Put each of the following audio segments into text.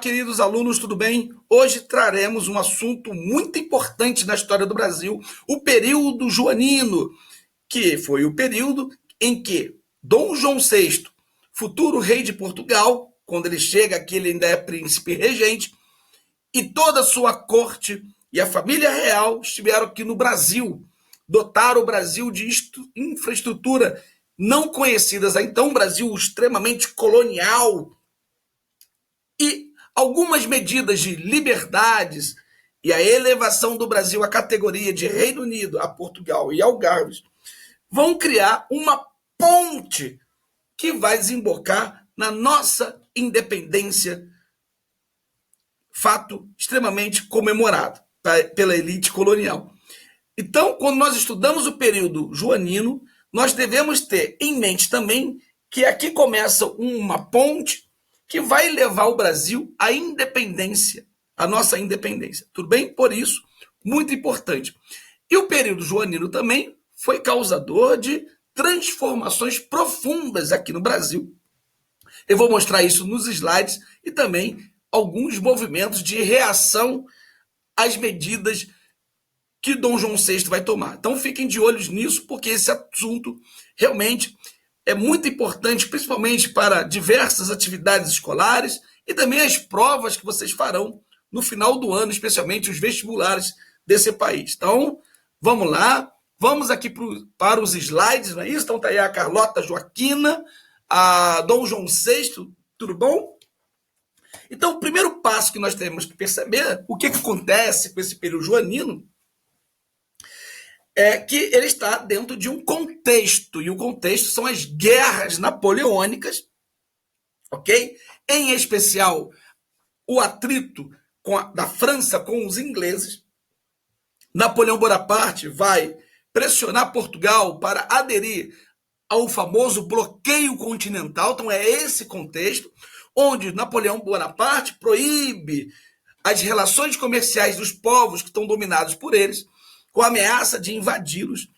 Queridos alunos, tudo bem? Hoje traremos um assunto muito importante na história do Brasil, o período joanino, que foi o período em que Dom João VI, futuro rei de Portugal, quando ele chega aqui, ele ainda é príncipe regente, e toda a sua corte e a família real estiveram aqui no Brasil, dotaram o Brasil de infraestrutura não conhecidas então, um Brasil extremamente colonial, e algumas medidas de liberdades e a elevação do Brasil à categoria de Reino Unido, a Portugal e Algarves vão criar uma ponte que vai desembocar na nossa independência, fato extremamente comemorado pela elite colonial. Então, quando nós estudamos o período joanino, nós devemos ter em mente também que aqui começa uma ponte que vai levar o Brasil à independência, à nossa independência. Tudo bem? Por isso, muito importante. E o período joanino também foi causador de transformações profundas aqui no Brasil. Eu vou mostrar isso nos slides e também alguns movimentos de reação às medidas que Dom João VI vai tomar. Então fiquem de olhos nisso, porque esse assunto realmente é muito importante, principalmente para diversas atividades escolares e também as provas que vocês farão no final do ano, especialmente os vestibulares desse país. Então, vamos lá, vamos aqui para os slides, não é isso? Então está aí a Carlota Joaquina, a Dom João VI, tudo bom? Então, o primeiro passo que nós temos que perceber, o que acontece com esse período joanino, é que ele está dentro de um contexto, e o contexto são as guerras napoleônicas, ok? Em especial, o atrito da França com os ingleses. Napoleão Bonaparte vai pressionar Portugal para aderir ao famoso bloqueio continental, então é esse contexto, onde Napoleão Bonaparte proíbe as relações comerciais dos povos que estão dominados por eles, com a ameaça de invadi-los,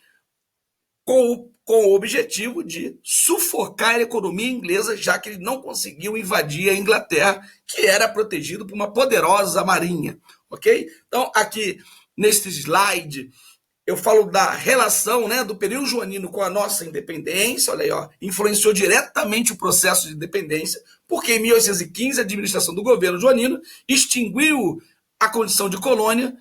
com o objetivo de sufocar a economia inglesa, já que ele não conseguiu invadir a Inglaterra, que era protegido por uma poderosa marinha, ok? Então, aqui, neste slide, eu falo da relação, né, do período joanino com a nossa independência, olha aí, ó, influenciou diretamente o processo de independência, porque em 1815 a administração do governo joanino extinguiu a condição de colônia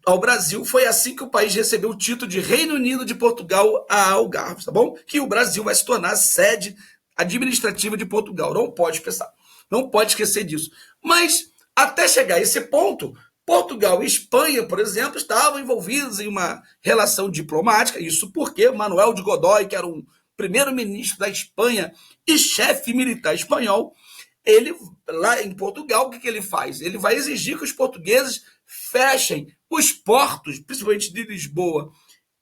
ao Brasil. Foi assim que o país recebeu o título de Reino Unido de Portugal a Algarves, tá bom? Que o Brasil vai se tornar sede administrativa de Portugal. Não pode pensar, não pode esquecer disso. Mas até chegar a esse ponto, Portugal e Espanha, por exemplo, estavam envolvidos em uma relação diplomática. Isso porque Manuel de Godoy, que era um primeiro-ministro da Espanha e chefe militar espanhol, ele, lá em Portugal, o que ele faz? Ele vai exigir que os portugueses fechem os portos, principalmente de Lisboa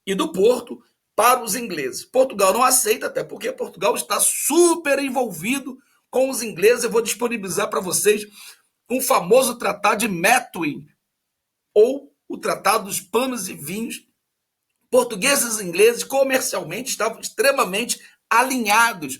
e do Porto, para os ingleses. Portugal não aceita, até porque Portugal está super envolvido com os ingleses. Eu vou disponibilizar para vocês um famoso tratado de Methuen, ou o Tratado dos Panos e Vinhos. Portugueses e ingleses comercialmente estavam extremamente alinhados.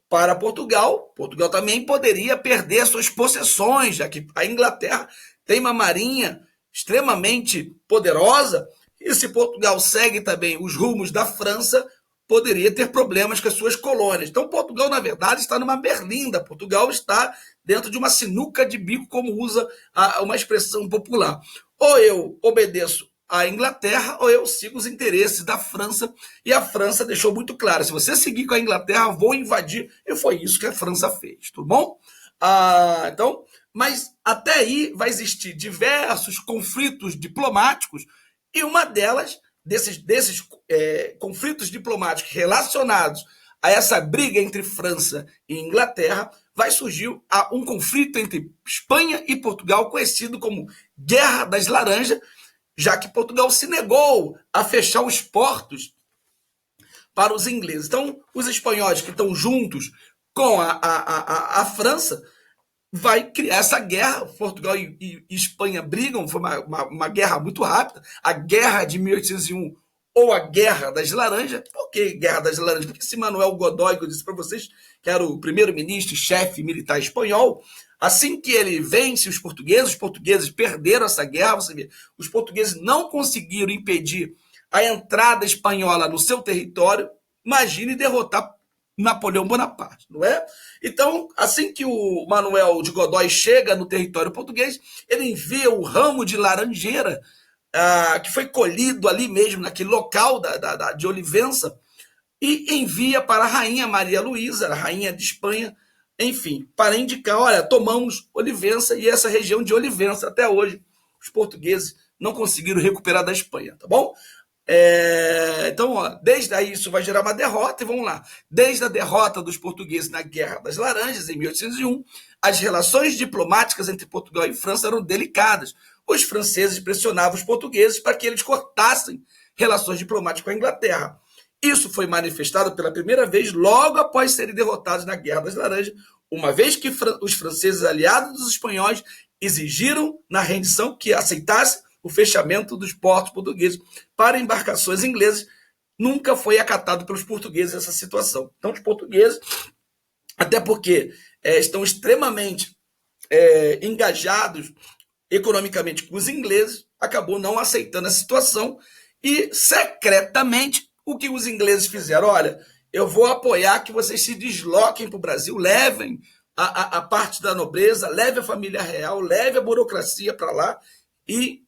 Para Portugal, Portugal também poderia perder suas possessões, já que a Inglaterra tem uma marinha extremamente poderosa, e se Portugal segue também os rumos da França, poderia ter problemas com as suas colônias. Então, Portugal, na verdade, está numa berlinda. Portugal está dentro de uma sinuca de bico, como usa uma expressão popular. Ou eu obedeço à Inglaterra, ou eu sigo os interesses da França, e a França deixou muito claro: se você seguir com a Inglaterra, vou invadir, e foi isso que a França fez, tudo bom? Então, mas até aí vai existir diversos conflitos diplomáticos, e uma delas, desses conflitos diplomáticos relacionados a essa briga entre França e Inglaterra, vai surgir um conflito entre Espanha e Portugal, conhecido como Guerra das Laranjas, já que Portugal se negou a fechar os portos para os ingleses. Então, os espanhóis que estão juntos com a França vai criar essa guerra. Portugal e Espanha brigam, foi uma guerra muito rápida, a Guerra de 1801, ou a Guerra das Laranjas. Por que Guerra das Laranjas? Porque esse Manuel Godoy, que eu disse para vocês, que era o primeiro-ministro e chefe militar espanhol, Assim que ele vence os portugueses perderam essa guerra, você vê, os portugueses não conseguiram impedir a entrada espanhola no seu território, imagine derrotar Napoleão Bonaparte, não é? Então, assim que o Manuel de Godoy chega no território português, ele envia o ramo de laranjeira, que foi colhido ali mesmo, naquele local de Olivença, e envia para a rainha Maria Luísa, a rainha de Espanha, enfim, para indicar, olha, tomamos Olivença e essa região de Olivença, até hoje, os portugueses não conseguiram recuperar da Espanha, tá bom? Então, ó, desde aí isso vai gerar uma derrota, e vamos lá. Desde a derrota dos portugueses na Guerra das Laranjas, em 1801, as relações diplomáticas entre Portugal e França eram delicadas. Os franceses pressionavam os portugueses para que eles cortassem relações diplomáticas com a Inglaterra. Isso foi manifestado pela primeira vez logo após serem derrotados na Guerra das Laranjas, uma vez que os franceses aliados dos espanhóis exigiram na rendição que aceitasse o fechamento dos portos portugueses para embarcações inglesas. Nunca foi acatado pelos portugueses essa situação. Então, os portugueses, até porque estão extremamente engajados economicamente com os ingleses, acabou não aceitando a situação e, secretamente, o que os ingleses fizeram? Olha, eu vou apoiar que vocês se desloquem para o Brasil, levem a parte da nobreza, leve a família real, leve a burocracia para lá e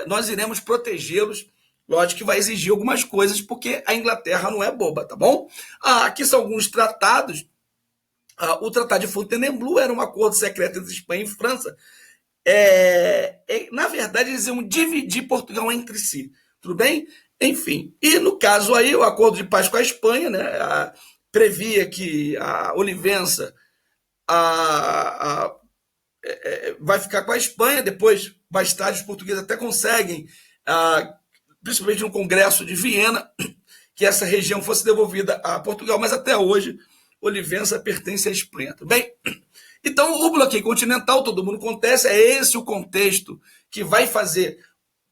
nós iremos protegê-los. Lógico que vai exigir algumas coisas, porque a Inglaterra não é boba, tá bom? Aqui são alguns tratados. O Tratado de Fontainebleau era um acordo secreto entre Espanha e França. Na verdade, eles iam dividir Portugal entre si, tudo bem? Enfim, e no caso aí, o acordo de paz com a Espanha, né, previa que a Olivença vai ficar com a Espanha, depois, mais tarde, os portugueses até conseguem, principalmente no Congresso de Viena, que essa região fosse devolvida a Portugal, mas até hoje, Olivença pertence à Espanha, tudo bem? Então, o bloqueio continental, todo mundo contesta, é esse o contexto que vai fazer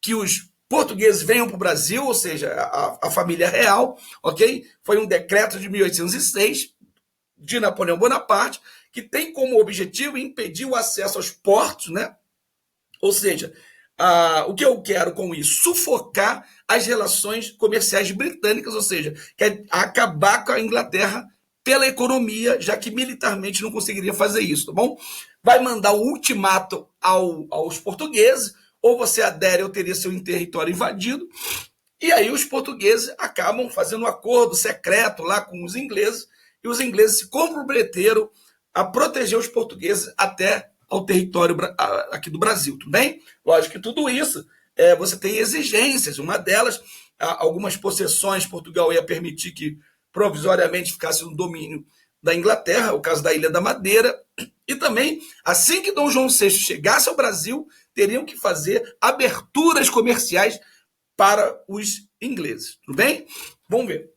que os portugueses venham para o Brasil, ou seja, a família real, ok? Foi um decreto de 1806 de Napoleão Bonaparte, que tem como objetivo impedir o acesso aos portos, né? Ou seja, o que eu quero com isso? Sufocar as relações comerciais britânicas, ou seja, acabar com a Inglaterra pela economia, já que militarmente não conseguiria fazer isso, tá bom? Vai mandar o ultimato aos portugueses, ou você adere ou teria seu território invadido, e aí os portugueses acabam fazendo um acordo secreto lá com os ingleses, e os ingleses se comprometeram a proteger os portugueses até ao território aqui do Brasil, tudo bem? Lógico que tudo isso, você tem exigências, uma delas, algumas possessões, Portugal ia permitir que provisoriamente ficasse no domínio da Inglaterra, o caso da Ilha da Madeira, e também, assim que Dom João VI chegasse ao Brasil, teriam que fazer aberturas comerciais para os ingleses, tudo bem? Vamos ver.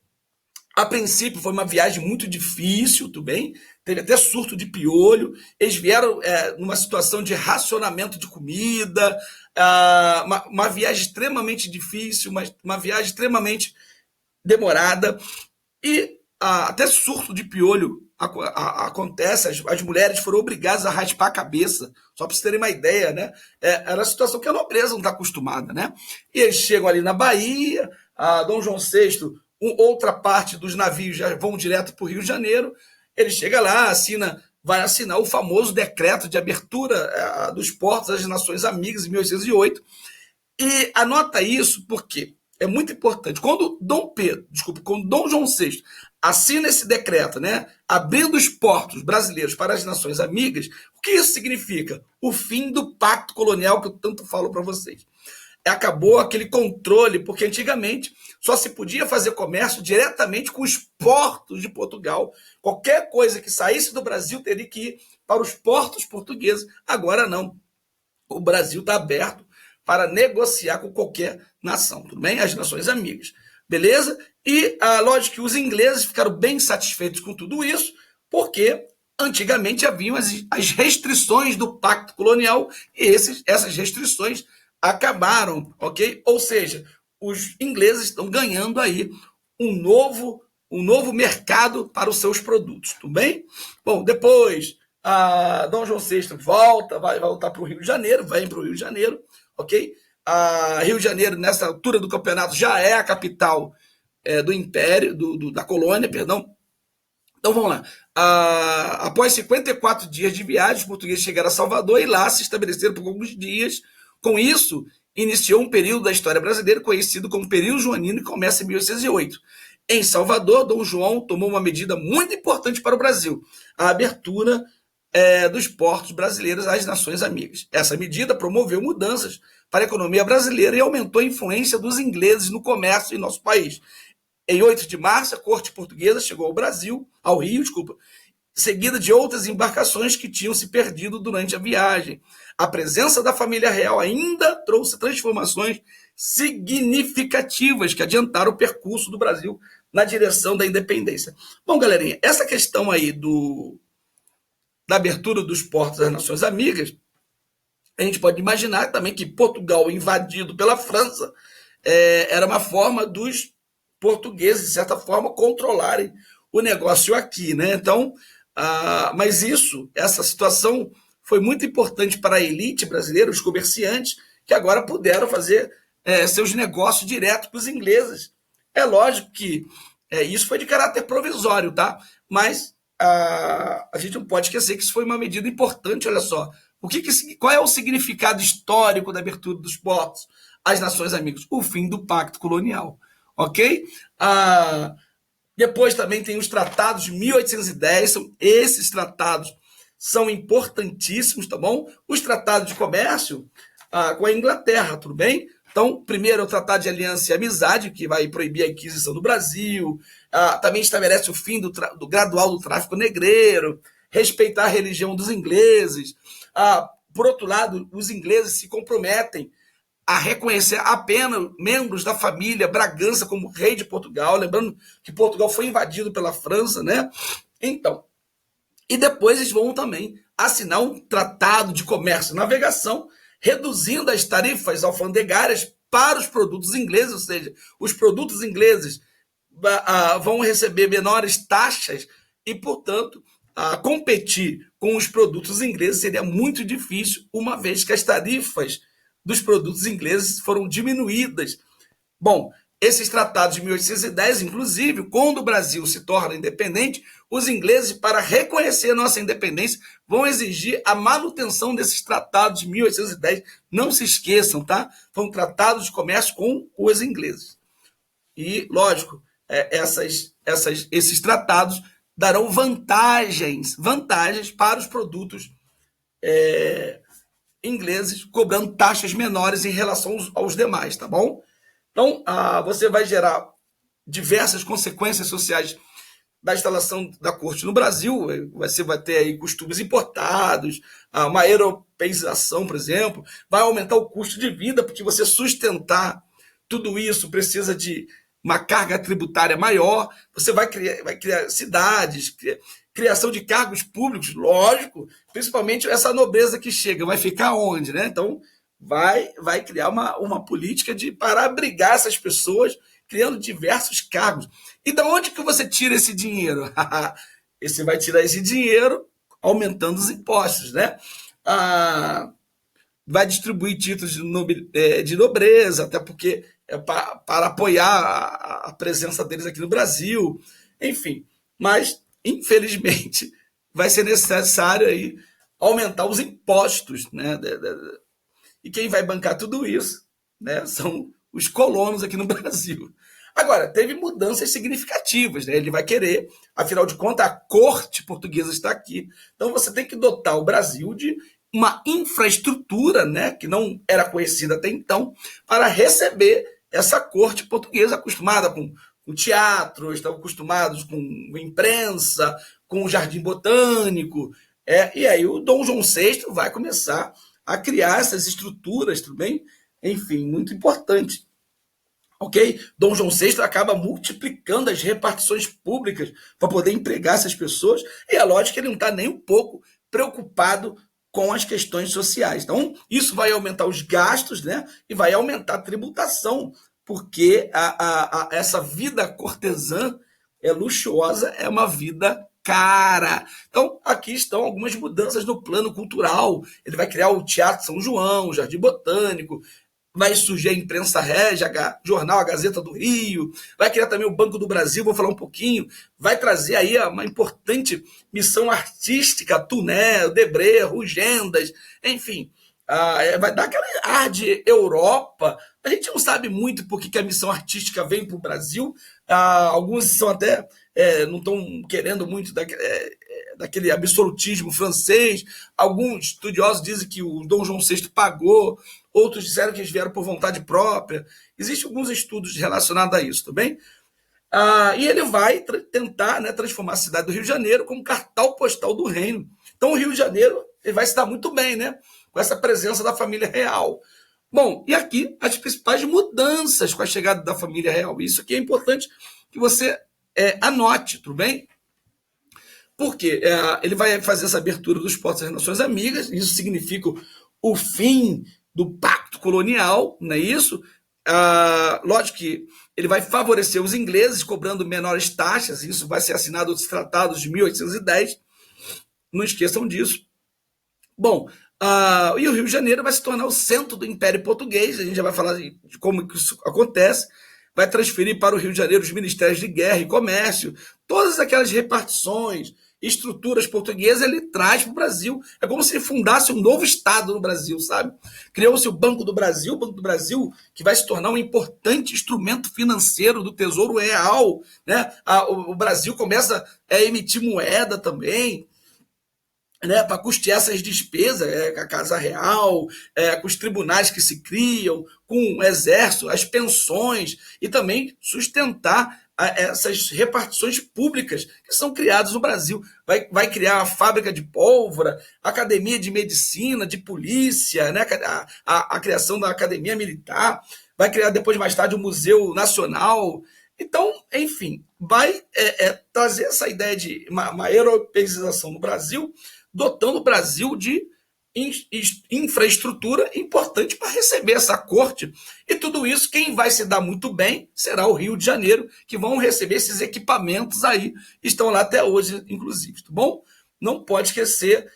A princípio foi uma viagem muito difícil, tudo bem? Teve até surto de piolho. Eles vieram numa situação de racionamento de comida, uma viagem extremamente difícil, uma viagem extremamente demorada. E até surto de piolho acontece, as mulheres foram obrigadas a raspar a cabeça, só para vocês terem uma ideia, né? Era uma situação que a nobreza não está acostumada, né? E eles chegam ali na Bahia, Dom João VI, outra parte dos navios já vão direto para o Rio de Janeiro, ele chega lá, vai assinar o famoso decreto de abertura dos portos das Nações Amigas em 1808, e anota isso porque é muito importante. Quando Dom João VI assina esse decreto, né, abrindo os portos brasileiros para as nações amigas, o que isso significa? O fim do pacto colonial que eu tanto falo para vocês. Acabou aquele controle, porque antigamente só se podia fazer comércio diretamente com os portos de Portugal. Qualquer coisa que saísse do Brasil teria que ir para os portos portugueses. Agora não. O Brasil está aberto para negociar com qualquer nação, tudo bem? As nações amigas, beleza? E, lógico que os ingleses ficaram bem satisfeitos com tudo isso, porque antigamente haviam as restrições do pacto colonial e essas restrições acabaram, ok? Ou seja, os ingleses estão ganhando aí um novo mercado para os seus produtos, tudo bem? Bom, depois Dom João VI vai voltar para o Rio de Janeiro, vem para o Rio de Janeiro, ok? Rio de Janeiro, nessa altura do campeonato, já é a capital do Império, da colônia, perdão. Então vamos lá. Após 54 dias de viagem, os portugueses chegaram a Salvador e lá se estabeleceram por alguns dias. Com isso, iniciou um período da história brasileira conhecido como período joanino, que começa em 1808. Em Salvador, Dom João tomou uma medida muito importante para o Brasil: a abertura dos portos brasileiros às nações amigas. Essa medida promoveu mudanças para a economia brasileira e aumentou a influência dos ingleses no comércio em nosso país. Em 8 de março, a corte portuguesa chegou ao Rio, seguida de outras embarcações que tinham se perdido durante a viagem. A presença da família real ainda trouxe transformações significativas que adiantaram o percurso do Brasil na direção da independência. Bom, galerinha, essa questão aí da abertura dos portos das Nações Amigas, a gente pode imaginar também que Portugal, invadido pela França, era uma forma dos portugueses, de certa forma, controlarem o negócio aqui, né? Então, mas essa situação foi muito importante para a elite brasileira, os comerciantes, que agora puderam fazer seus negócios direto com os ingleses. É lógico que isso foi de caráter provisório, tá? Mas a gente não pode esquecer que isso foi uma medida importante, olha só. Qual é o significado histórico da abertura dos portos às nações amigas? O fim do pacto colonial, ok? Depois também tem os tratados de 1810, esses tratados são importantíssimos, tá bom? Os tratados de comércio com a Inglaterra, tudo bem? Então, primeiro é o Tratado de Aliança e Amizade, que vai proibir a inquisição do Brasil, também estabelece o fim do gradual do tráfico negreiro, respeitar a religião dos ingleses. Por outro lado, os ingleses se comprometem a reconhecer apenas membros da família Bragança como rei de Portugal, lembrando que Portugal foi invadido pela França, né? Então, e depois eles vão também assinar um tratado de comércio e navegação, reduzindo as tarifas alfandegárias para os produtos ingleses, ou seja, os produtos ingleses vão receber menores taxas e, portanto, competir com os produtos ingleses seria muito difícil, uma vez que as tarifas dos produtos ingleses foram diminuídas. Bom, esses tratados de 1810, inclusive, quando o Brasil se torna independente, os ingleses, para reconhecer a nossa independência, vão exigir a manutenção desses tratados de 1810. Não se esqueçam, tá? Foram tratados de comércio com os ingleses. E, lógico, esses tratados darão vantagens para os produtos ingleses, cobrando taxas menores em relação aos demais, tá bom? Então, você vai gerar diversas consequências sociais da instalação da corte no Brasil. Você vai ter aí costumes importados, uma europeização, por exemplo, vai aumentar o custo de vida, porque você sustentar tudo isso precisa de uma carga tributária maior, você vai criar cidades, criação de cargos públicos, lógico, principalmente essa nobreza que chega, vai ficar onde, né? Então, vai criar uma política para abrigar essas pessoas, criando diversos cargos. E de onde que você tira esse dinheiro? Você vai tirar esse dinheiro aumentando os impostos, né? Vai distribuir títulos de nobreza, até porque para apoiar a presença deles aqui no Brasil, enfim. Mas, infelizmente, vai ser necessário aí aumentar os impostos, né? E quem vai bancar tudo isso, né, são os colonos aqui no Brasil. Agora, teve mudanças significativas, né? Ele vai querer, afinal de contas, a corte portuguesa está aqui. Então, você tem que dotar o Brasil de uma infraestrutura, né, que não era conhecida até então, para receber essa corte portuguesa acostumada com teatro, estavam acostumados com imprensa, com o jardim botânico. E aí o Dom João VI vai começar a criar essas estruturas, tudo bem? Enfim, muito importante. Ok? Dom João VI acaba multiplicando as repartições públicas para poder empregar essas pessoas, e é lógico que ele não está nem um pouco preocupado com as questões sociais. Então, isso vai aumentar os gastos, né? E vai aumentar a tributação, porque essa vida cortesã luxuosa é uma vida cara. Então, aqui estão algumas mudanças no plano cultural. Ele vai criar o Teatro São João, o Jardim Botânico, vai surgir a Imprensa Régia, jornal A Gazeta do Rio, vai criar também o Banco do Brasil, vou falar um pouquinho, vai trazer aí uma importante missão artística, Tuné, Debré, Rugendas, enfim, vai dar aquela ar de Europa. A gente não sabe muito por que a missão artística vem para o Brasil, alguns são até, não estão querendo muito daquele absolutismo francês, alguns estudiosos dizem que o Dom João VI pagou, outros disseram que eles vieram por vontade própria. Existem alguns estudos relacionados a isso, tá bem? E ele vai tentar, né, transformar a cidade do Rio de Janeiro como cartão postal do reino. Então o Rio de Janeiro ele vai se dar muito bem, né, com essa presença da família real. Bom, e aqui as principais mudanças com a chegada da família real. Isso aqui é importante que você anote, tudo bem? Porque ele vai fazer essa abertura dos portos das Nações Amigas, isso significa o fim do pacto colonial, não é isso? Lógico que ele vai favorecer os ingleses, cobrando menores taxas, isso vai ser assinado nos tratados de 1810, não esqueçam disso. Bom, e o Rio de Janeiro vai se tornar o centro do Império Português, a gente já vai falar de como isso acontece, vai transferir para o Rio de Janeiro os ministérios de guerra e comércio, todas aquelas repartições, estruturas portuguesas, ele traz para o Brasil. É como se ele fundasse um novo Estado no Brasil, sabe? Criou-se o Banco do Brasil, que vai se tornar um importante instrumento financeiro do Tesouro Real, né? O Brasil começa a emitir moeda também, né, para custear essas despesas, com a Casa Real, com os tribunais que se criam, com o exército, as pensões, e também sustentar essas repartições públicas que são criadas no Brasil. Vai criar a fábrica de pólvora, a academia de medicina, de polícia, né, a criação da academia militar, vai criar depois, mais tarde, o Museu Nacional. Então, enfim, vai trazer essa ideia de uma europeização no Brasil, dotando o Brasil de infraestrutura importante para receber essa corte. E tudo isso, quem vai se dar muito bem será o Rio de Janeiro, que vão receber esses equipamentos aí, estão lá até hoje, inclusive, tá bom? Não pode esquecer.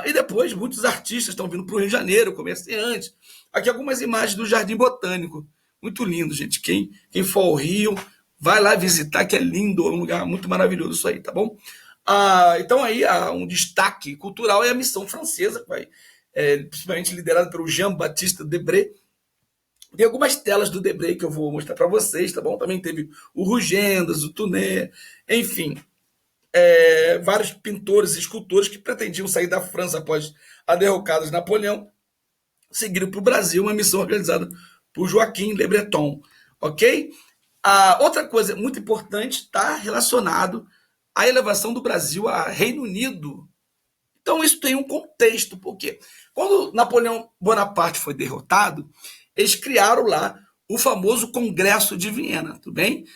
E depois, muitos artistas estão vindo para o Rio de Janeiro, comerciantes. Aqui algumas imagens do Jardim Botânico. Muito lindo, gente. Quem for ao Rio, vai lá visitar, que é lindo, é um lugar muito maravilhoso isso aí, tá bom? Então aí um destaque cultural é a missão francesa, que vai, principalmente liderada pelo Jean-Baptiste Debré. Tem algumas telas do Debré que eu vou mostrar para vocês, tá bom? Também teve o Rugendas, o Tuné, enfim, vários pintores e escultores que pretendiam sair da França após a derrocada de Napoleão, seguiram para o Brasil, uma missão organizada por Joaquim Le Breton, ok? Outra coisa muito importante está relacionado à elevação do Brasil a Reino Unido. Então isso tem um contexto, porque quando Napoleão Bonaparte foi derrotado, eles criaram lá o famoso Congresso de Viena, tudo bem?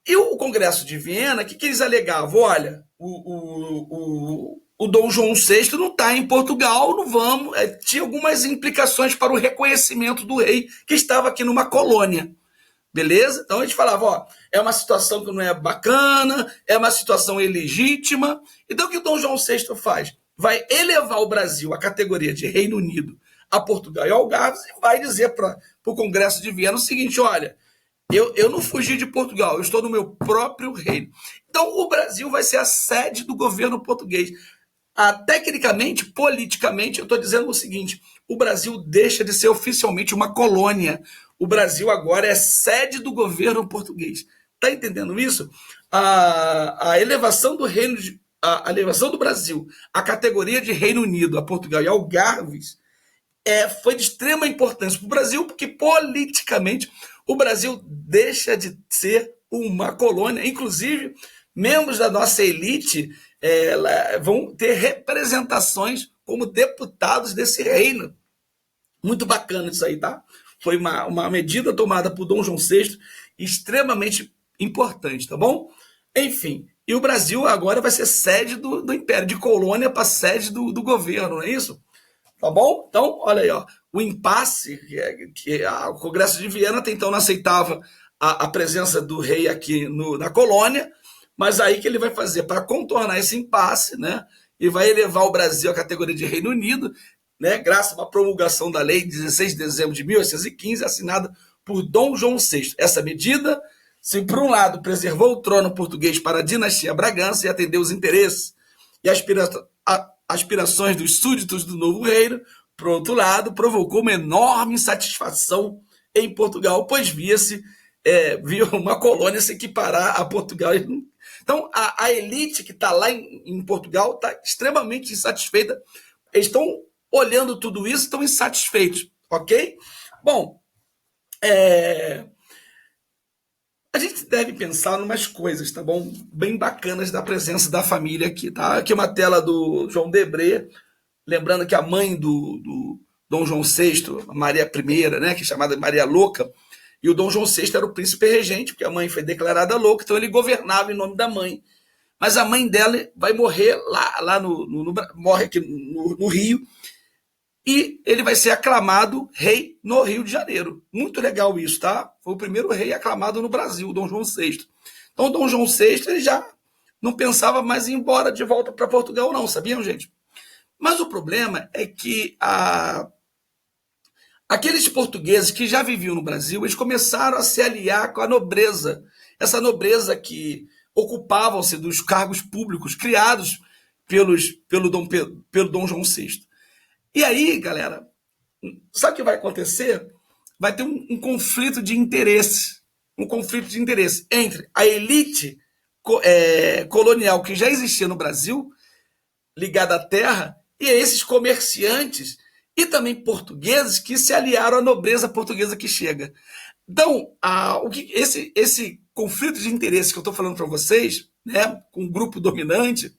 E o Congresso de Viena, o que eles alegavam? Olha, o Dom João VI não está em Portugal, não vamos. Tinha algumas implicações para o reconhecimento do rei, que estava aqui numa colônia. Beleza? Então a gente falava, é uma situação que não é bacana, é uma situação ilegítima. Então o que o Dom João VI faz? Vai elevar o Brasil à categoria de Reino Unido, a Portugal e Algarves, e vai dizer para o Congresso de Viena o seguinte: olha, eu não fugi de Portugal, eu estou no meu próprio reino. Então o Brasil vai ser a sede do governo português. Tecnicamente, politicamente, eu estou dizendo o seguinte: o Brasil deixa de ser oficialmente uma colônia. O Brasil agora é sede do governo português. Está entendendo isso? A elevação do reino, a elevação do Brasil à categoria de Reino Unido, a Portugal e Algarves, foi de extrema importância para o Brasil, porque politicamente o Brasil deixa de ser uma colônia. Inclusive, membros da nossa elite vão ter representações como deputados desse reino. Muito bacana isso aí, tá? Foi uma medida tomada por Dom João VI, extremamente importante, tá bom? Enfim, e o Brasil agora vai ser sede do Império, de colônia para sede do governo, não é isso? Tá bom? Então, olha aí, o impasse, que o Congresso de Viena até então não aceitava a presença do rei aqui na colônia, Mas aí que ele vai fazer para contornar esse impasse, né? E vai elevar o Brasil à categoria de Reino Unido, né? Graças a uma promulgação da lei de 16 de dezembro de 1815, assinada por Dom João VI. Essa medida, se por um lado preservou o trono português para a dinastia Bragança e atendeu os interesses e aspirações dos súditos do novo reino, por outro lado, provocou uma enorme insatisfação em Portugal, pois via uma colônia se equiparar a Portugal. Então, a elite que está lá em Portugal está extremamente insatisfeita. Eles estão olhando tudo isso, estão insatisfeitos, ok? Bom, a gente deve pensar em umas coisas, tá bom? Bem bacanas da presença da família aqui, tá? Aqui uma tela do João Debré, lembrando que a mãe do Dom João VI, Maria I, né, que é chamada Maria Louca, e o Dom João VI era o príncipe regente, porque a mãe foi declarada louca, então ele governava em nome da mãe. Mas a mãe dela vai morrer morre aqui no Rio, e ele vai ser aclamado rei no Rio de Janeiro. Muito legal isso, tá? Foi o primeiro rei aclamado no Brasil, Dom João VI. Então, Dom João VI ele já não pensava mais em ir embora de volta para Portugal, não, sabiam, gente? Mas o problema é que aqueles portugueses que já viviam no Brasil, eles começaram a se aliar com a nobreza. Essa nobreza que ocupavam-se dos cargos públicos criados pelo Dom João VI. E aí, galera, sabe o que vai acontecer? Vai ter um conflito de interesse. Um conflito de interesse entre a elite colonial que já existia no Brasil, ligada à terra, e esses comerciantes e também portugueses que se aliaram à nobreza portuguesa que chega. Então, esse conflito de interesse que eu estou falando para vocês, né, com o grupo dominante,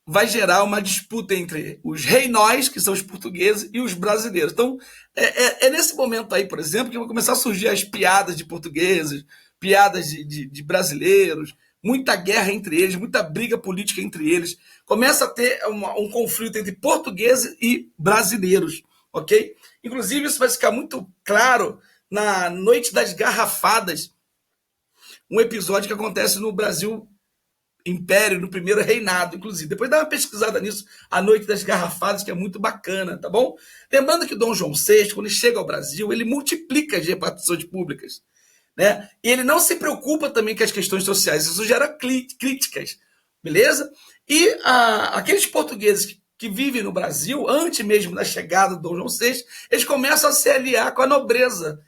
vai gerar uma disputa entre os reinóis, que são os portugueses, e os brasileiros. Então, é nesse momento aí, por exemplo, que vão começar a surgir as piadas de portugueses, piadas de brasileiros, muita guerra entre eles, muita briga política entre eles. Começa a ter um conflito entre portugueses e brasileiros, ok? Inclusive, isso vai ficar muito claro na Noite das Garrafadas, um episódio que acontece no Brasil Império, no primeiro reinado, inclusive. Depois dá uma pesquisada nisso, a Noite das Garrafadas, que é muito bacana, tá bom? Lembrando que Dom João VI, quando ele chega ao Brasil, ele multiplica as repartições públicas, né? E ele não se preocupa também com as questões sociais, isso gera críticas, beleza? E aqueles portugueses que vivem no Brasil, antes mesmo da chegada do Dom João VI, eles começam a se aliar com a nobreza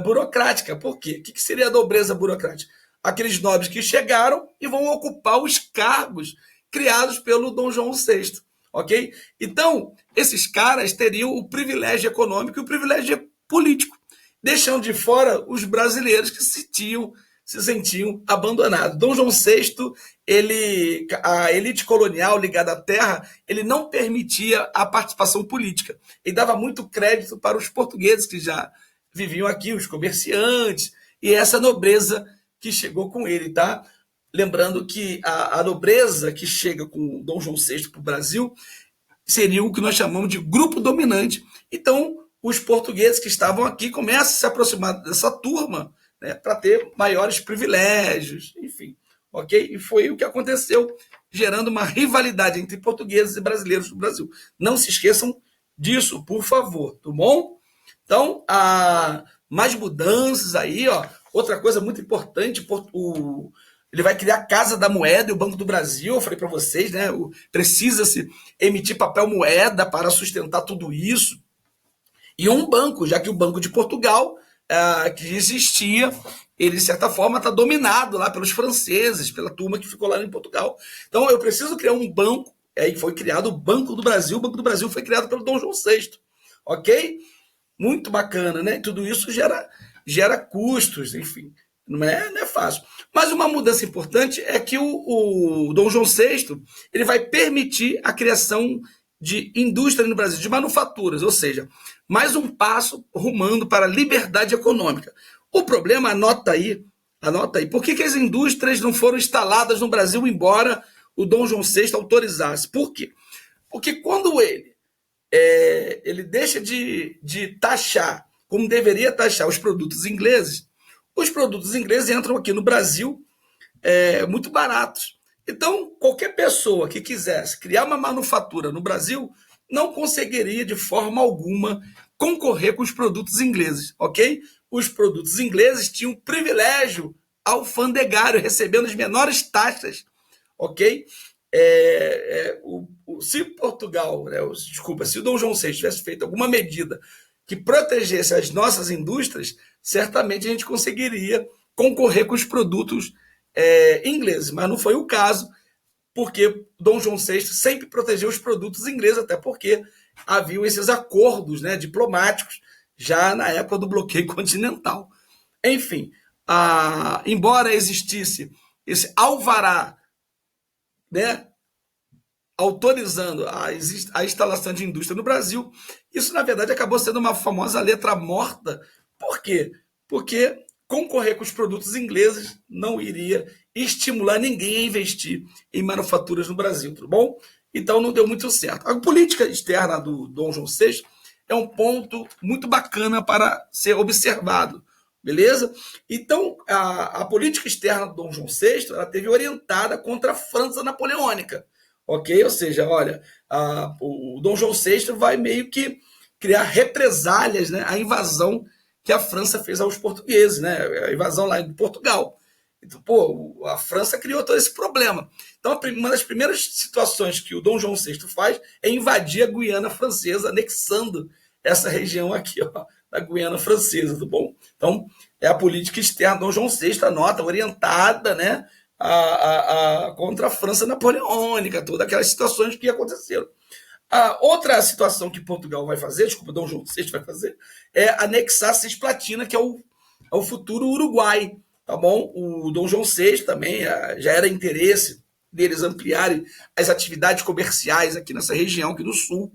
burocrática. Por quê? O que seria a nobreza burocrática? Aqueles nobres que chegaram e vão ocupar os cargos criados pelo Dom João VI, ok? Então, esses caras teriam o privilégio econômico e o privilégio político, deixando de fora os brasileiros que se sentiam abandonados. Dom João VI, a elite colonial ligada à terra, ele não permitia a participação política. Ele dava muito crédito para os portugueses que já viviam aqui, os comerciantes, e essa nobreza que chegou com ele, tá? Lembrando que a nobreza que chega com Dom João VI para o Brasil seria o que nós chamamos de grupo dominante. Então, os portugueses que estavam aqui começam a se aproximar dessa turma, né, para ter maiores privilégios, enfim, ok? E foi o que aconteceu, gerando uma rivalidade entre portugueses e brasileiros no Brasil. Não se esqueçam disso, por favor, tá bom? Então, mais mudanças aí, ó. Outra coisa muito importante, ele vai criar a Casa da Moeda e o Banco do Brasil, eu falei para vocês, né? Precisa-se emitir papel moeda para sustentar tudo isso. E um banco, já que o Banco de Portugal, que existia, ele, de certa forma, está dominado lá pelos franceses, pela turma que ficou lá em Portugal. Então, eu preciso criar um banco, aí foi criado o Banco do Brasil. O Banco do Brasil foi criado pelo Dom João VI, ok? Muito bacana, né? Tudo isso gera custos, enfim, não é fácil. Mas uma mudança importante é que o Dom João VI ele vai permitir a criação de indústria no Brasil, de manufaturas, ou seja, mais um passo rumando para a liberdade econômica. O problema, anota aí, por que as indústrias não foram instaladas no Brasil, embora o Dom João VI autorizasse? Por quê? Porque quando ele deixa de taxar, como deveria taxar os produtos ingleses entram aqui no Brasil muito baratos. Então, qualquer pessoa que quisesse criar uma manufatura no Brasil não conseguiria de forma alguma concorrer com os produtos ingleses, ok? Os produtos ingleses tinham privilégio alfandegário, recebendo as menores taxas, ok? Se Portugal, desculpa, se o Dom João VI tivesse feito alguma medida que protegesse as nossas indústrias, certamente a gente conseguiria concorrer com os produtos ingleses, mas não foi o caso, porque Dom João VI sempre protegeu os produtos ingleses, até porque haviam esses acordos, né, diplomáticos já na época do bloqueio continental. Enfim, embora existisse esse alvará, né, autorizando a instalação de indústria no Brasil, isso, na verdade, acabou sendo uma famosa letra morta. Por quê? Porque concorrer com os produtos ingleses não iria estimular ninguém a investir em manufaturas no Brasil, tudo bom? Então não deu muito certo. A política externa do Dom João VI é um ponto muito bacana para ser observado, beleza? Então, a política externa do Dom João VI ela teve orientada contra a França napoleônica, ok? Ou seja, olha, o Dom João VI vai meio que criar represálias, né, à invasão que a França fez aos portugueses, né, a invasão lá de Portugal. Então, a França criou todo esse problema. Então, uma das primeiras situações que o Dom João VI faz é invadir a Guiana Francesa, anexando essa região aqui, ó, da Guiana Francesa, tudo bom? Então, é a política externa do Dom João VI, a nota orientada, né, contra a França napoleônica, todas aquelas situações que aconteceram. A outra situação que Portugal vai fazer, desculpa, Dom João VI vai fazer, é anexar a Cisplatina, que é o futuro Uruguai, tá bom? O Dom João VI também já era interesse deles ampliarem as atividades comerciais aqui nessa região, aqui do sul.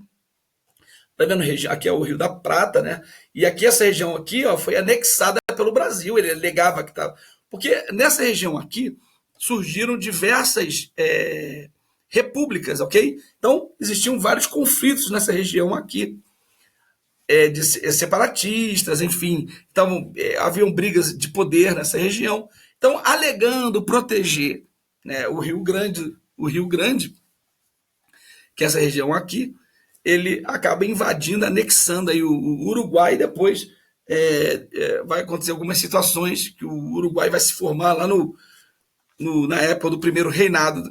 Tá vendo? Aqui é o Rio da Prata, né? E aqui, essa região aqui, ó, foi anexada pelo Brasil. Ele alegava que estava. Porque nessa região aqui surgiram diversas repúblicas, ok? Então, existiam vários conflitos nessa região aqui, de separatistas, enfim. Então, haviam brigas de poder nessa região. Então, alegando proteger, né, o Rio Grande, que é essa região aqui, ele acaba invadindo, anexando aí o Uruguai, e depois vai acontecer algumas situações que o Uruguai vai se formar lá na época do primeiro reinado.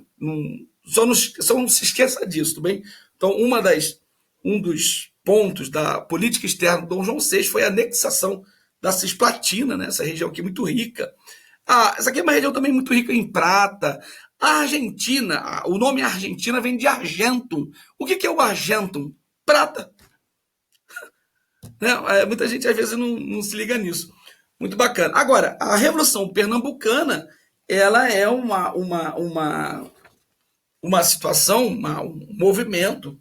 Só não se esqueça disso, tudo bem? Então, um dos pontos da política externa do Dom João VI foi a anexação da Cisplatina, né? Essa região aqui é muito rica. Essa aqui é uma região também muito rica em prata. A Argentina, o nome Argentina vem de Argentum. O que é o Argentum? Prata. Né? Muita gente às vezes não se liga nisso. Muito bacana. Agora, a Revolução Pernambucana, ela é uma situação, um movimento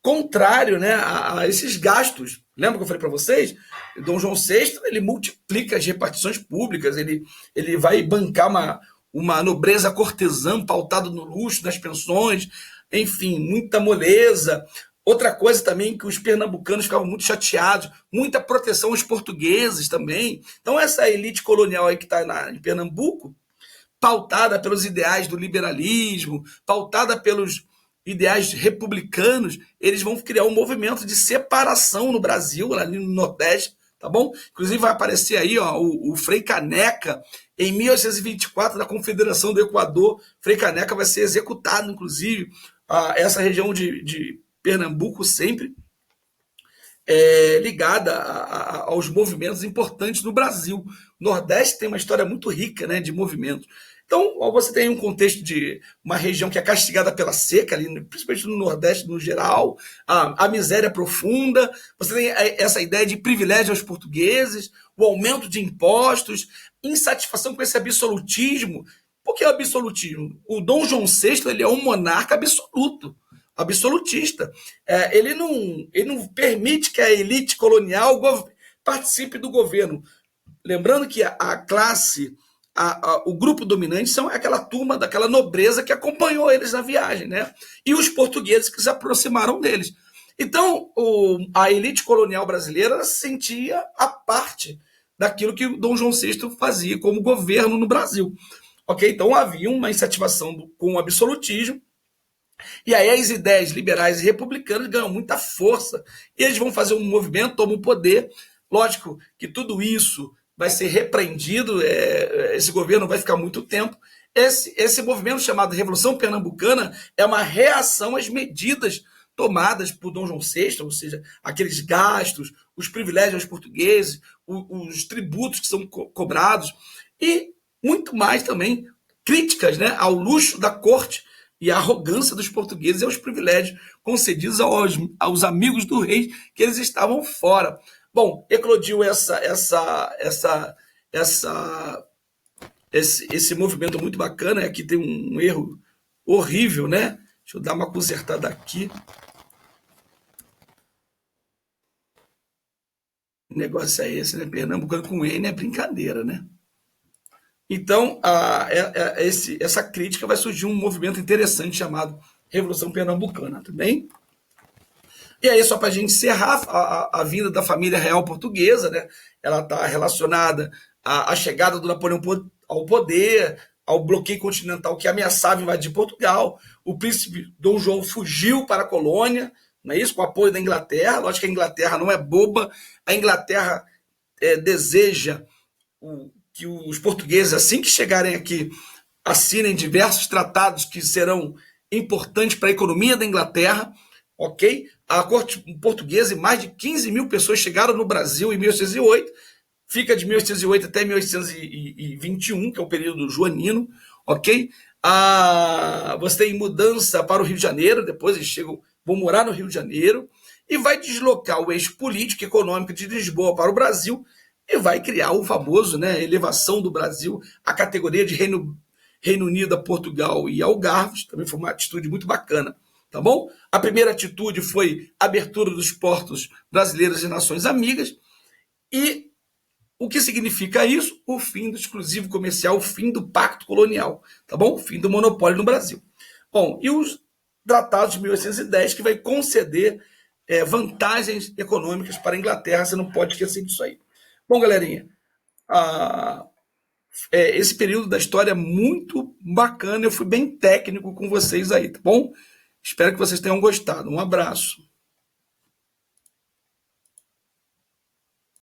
contrário, né, a esses gastos. Lembra que eu falei para vocês? O Dom João VI ele multiplica as repartições públicas, ele vai bancar uma nobreza cortesã pautada no luxo, nas pensões, enfim, muita moleza. Outra coisa também que os pernambucanos ficavam muito chateados, muita proteção aos portugueses também. Então essa elite colonial aí que está em Pernambuco, pautada pelos ideais do liberalismo, pautada pelos ideais republicanos, eles vão criar um movimento de separação no Brasil, ali no Nordeste, tá bom? Inclusive vai aparecer aí, ó, o Frei Caneca, em 1824, na Confederação do Equador. Frei Caneca vai ser executado, inclusive, essa região de Pernambuco sempre ligada aos movimentos importantes do Brasil. O Nordeste tem uma história muito rica, né, de movimentos. Então, você tem um contexto de uma região que é castigada pela seca, ali, principalmente no Nordeste no geral, a miséria profunda, você tem essa ideia de privilégio aos portugueses, o aumento de impostos, insatisfação com esse absolutismo. Por que o absolutismo? O Dom João VI ele é um monarca absolutista. Ele não permite que a elite colonial participe do governo. Lembrando que a classe, o grupo dominante são aquela turma daquela nobreza que acompanhou eles na viagem, né? E os portugueses que se aproximaram deles. Então, a elite colonial brasileira sentia a parte daquilo que o Dom João VI fazia como governo no Brasil. ok? Então havia uma incentivação com o absolutismo, e aí as ideias liberais e republicanas ganham muita força, e eles vão fazer um movimento, tomam o poder. Lógico que tudo isso vai ser repreendido, esse governo vai ficar muito tempo. Esse movimento chamado Revolução Pernambucana é uma reação às medidas tomadas por Dom João VI, ou seja, aqueles gastos, os privilégios aos portugueses, os tributos que são cobrados, e muito mais também críticas, né, ao luxo da corte e à arrogância dos portugueses e aos privilégios concedidos aos amigos do rei, que eles estavam fora. Bom, eclodiu esse movimento muito bacana. Aqui tem um erro horrível, né? Deixa eu dar uma consertada aqui. O negócio é esse, né? Pernambucano com N é brincadeira, né? Então, essa crítica vai surgir um movimento interessante chamado Revolução Pernambucana, tudo bem? E aí, só para a gente encerrar, a vinda da família real portuguesa, né? Ela está relacionada à chegada do Napoleão ao poder, ao bloqueio continental que ameaçava invadir Portugal. O príncipe Dom João fugiu para a colônia, não é isso? Com o apoio da Inglaterra. Lógico que a Inglaterra não é boba, a Inglaterra deseja que os portugueses, assim que chegarem aqui, assinem diversos tratados que serão importantes para a economia da Inglaterra, ok? A corte portuguesa e mais de 15 mil pessoas chegaram no Brasil em 1808, fica de 1808 até 1821, que é o período joanino, ok? Você tem mudança para o Rio de Janeiro, depois eles vão morar no Rio de Janeiro, e vai deslocar o eixo político e econômico de Lisboa para o Brasil, e vai criar o famoso, né, elevação do Brasil à categoria de Reino Unido, a Portugal e Algarves. Também foi uma atitude muito bacana, tá bom? A primeira atitude foi a abertura dos portos brasileiros e nações amigas, e o que significa isso? O fim do exclusivo comercial, o fim do pacto colonial, tá bom? O fim do monopólio no Brasil. Bom, e os tratados de 1810 que vai conceder vantagens econômicas para a Inglaterra, você não pode esquecer disso aí. Bom, galerinha, esse período da história é muito bacana, eu fui bem técnico com vocês aí, tá bom? Espero que vocês tenham gostado. Um abraço.